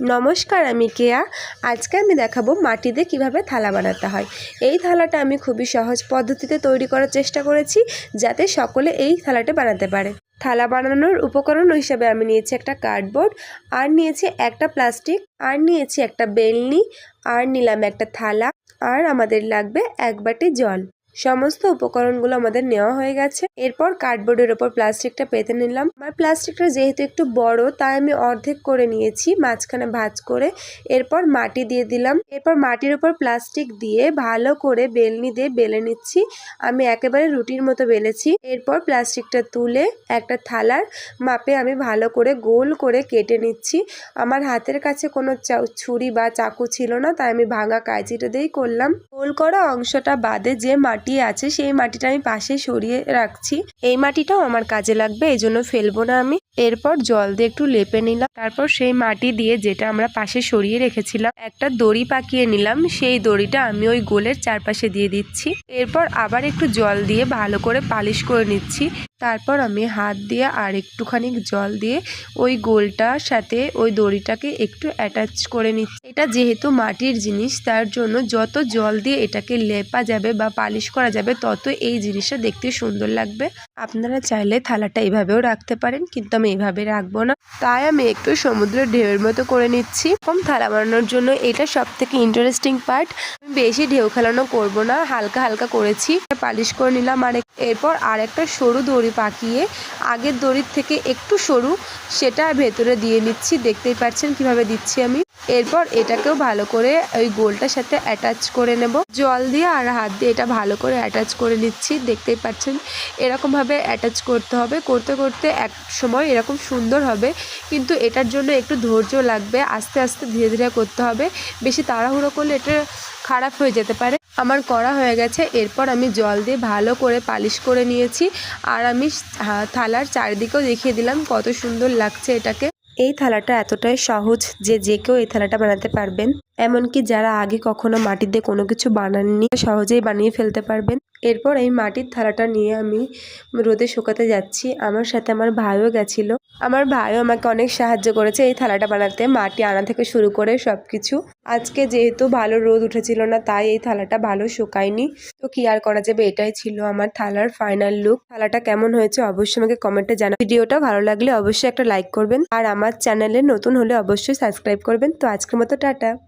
নমস্কার, আমি কেয়া। আজকে আমি দেখাবো মাটিতে কিভাবে থালা বানাতে হয়। এই থালাটা আমি খুবই সহজ পদ্ধতিতে তৈরি করার চেষ্টা করেছি, যাতে সকলে এই থালাটা বানাতে পারে। থালা বানানোর উপকরণ হিসেবে আমি নিয়েছি একটা কার্ডবোর্ড, আর নিয়েছি একটা প্লাস্টিক, আর নিয়েছি একটা বেলনি, আর নিলাম একটা থালা, আর আমাদের লাগবে এক বাটি জল। সমস্ত উপকরণগুলো আমাদের নেওয়া হয়ে গেছে। এরপর কার্ডবোর্ডের ওপর প্লাস্টিকটা পেতে নিলাম। আমার প্লাস্টিকটা যেহেতু একটু বড়, তাই আমি অর্ধেক করে নিয়েছি, মাঝখানে ভাঁজ করে। এরপর মাটি দিয়ে দিলাম। এরপর মাটির উপর প্লাস্টিক দিয়ে ভালো করে বেলনি দিয়ে বেলে নিচ্ছি। আমি একেবারে রুটির মতো বেলেছি। এরপর প্লাস্টিকটা তুলে একটা থালার মাপে আমি ভালো করে গোল করে কেটে নিচ্ছি। আমার হাতের কাছে কোনো ছুরি বা চাকু ছিল না, তাই আমি ভাঙা কাঁচিটা দিয়েই করলাম। গোল করা অংশটা বাদে যে মাটি আছে, সেই মাটিটা আমি পাশে সরিয়ে রাখছি। এই মাটিটাও আমার কাজে লাগবে, এই জন্য ফেলবো না আমি। এরপর জল দিয়ে একটু লেপে নিলাম। তারপর সেই মাটি দিয়ে, যেটা আমরা পাশে সরিয়ে রেখেছিলাম, একটা দড়ি পাকিয়ে নিলাম। সেই দড়িটা আমি ওই গোলের চারপাশে দিয়ে দিচ্ছি। এরপর আবার একটু জল দিয়ে ভালো করে পালিশ করে নিচ্ছি। তারপর আমি হাত দিয়ে আর একটুখানি জল দিয়ে ওই গোলটার সাথে ওই দড়িটাকে একটু অ্যাটাচ করে নিচ্ছি। এটা যেহেতু মাটির জিনিস, তার জন্য যত জল দিয়ে এটাকে লেপা যাবে বা পালিশ করা যাবে, তত এই জিনিসটা দেখতে সুন্দর লাগবে। আপনারা চাইলে থালাটা এভাবেও রাখতে পারেন, কিন্তু আমি এভাবে রাখবো না, তাই আমি একটু সমুদ্রের ঢেউয়ের মতো করে নিচ্ছি। কম থালা বানানোর জন্য এটা সব থেকে ইন্টারেস্টিং পার্ট। আমি বেশি ঢেউ খেলানো করবো না, হালকা হালকা করেছি। পালিশ করে নিলাম। আর এরপর আর একটা সরু দড়ি পাকিয়ে, আগের দড়ির থেকে একটু সরু, সেটা ভেতরে দিয়ে নিচ্ছি। দেখতেই পাচ্ছেন কিভাবে দিচ্ছি আমি। এরপর এটাকেও ভালো করে ওই গোলটার সাথে অ্যাটাচ করে নেব। জল দিয়ে আর হাত দিয়ে এটা ভালো করে অ্যাটাচ করে নিচ্ছি। দেখতেই পাচ্ছেন এরকমভাবে অ্যাটাচ করতে হবে। করতে করতে এক সময় এরকম সুন্দর হবে, কিন্তু এটার জন্য একটু ধৈর্য লাগবে। আস্তে আস্তে ধীরে ধীরে করতে হবে। বেশি তাড়াহুড়ো করলে এটা খারাপ হয়ে যেতে পারে। আমার করা হয়ে গেছে। এরপর আমি জল দিয়ে ভালো করে পালিশ করে নিয়েছি। আর আমি থালার চারিদিকেও দেখিয়ে দিলাম কত সুন্দর লাগছে এটাকে। এই থালাটা এতটাই সহজ যে যে কেউ এই থালাটা বানাতে পারবেন। এমনকি যারা আগে কখনো মাটিতে কোনো কিছু বানাননি, সহজেই বানিয়ে ফেলতে পারবেন। এরপর এই মাটির থালাটা নিয়ে আমি রোদে শুকাতে যাচ্ছি। আমার সাথে আমার ভাইও গেছিল। আমার ভাইও আমাকে অনেক সাহায্য করেছে এই থালাটা বানাতে, মাটি আনা থেকে শুরু করে সবকিছু। আজকে যেহেতু ভালো রোদ উঠেছিল না, তাই এই থালাটা ভালো শুকায়নি। তো কি আর করা যাবে, এটাই ছিল আমার থালার ফাইনাল লুক। থালাটা কেমন হয়েছে অবশ্যই আমাকে কমেন্টে জানাবেন। ভিডিওটা ভালো লাগলে অবশ্যই একটা লাইক করবেন, আর আমার চ্যানেলে নতুন হলে অবশ্যই সাবস্ক্রাইব করবেন। তো আজকের মতো টাটা।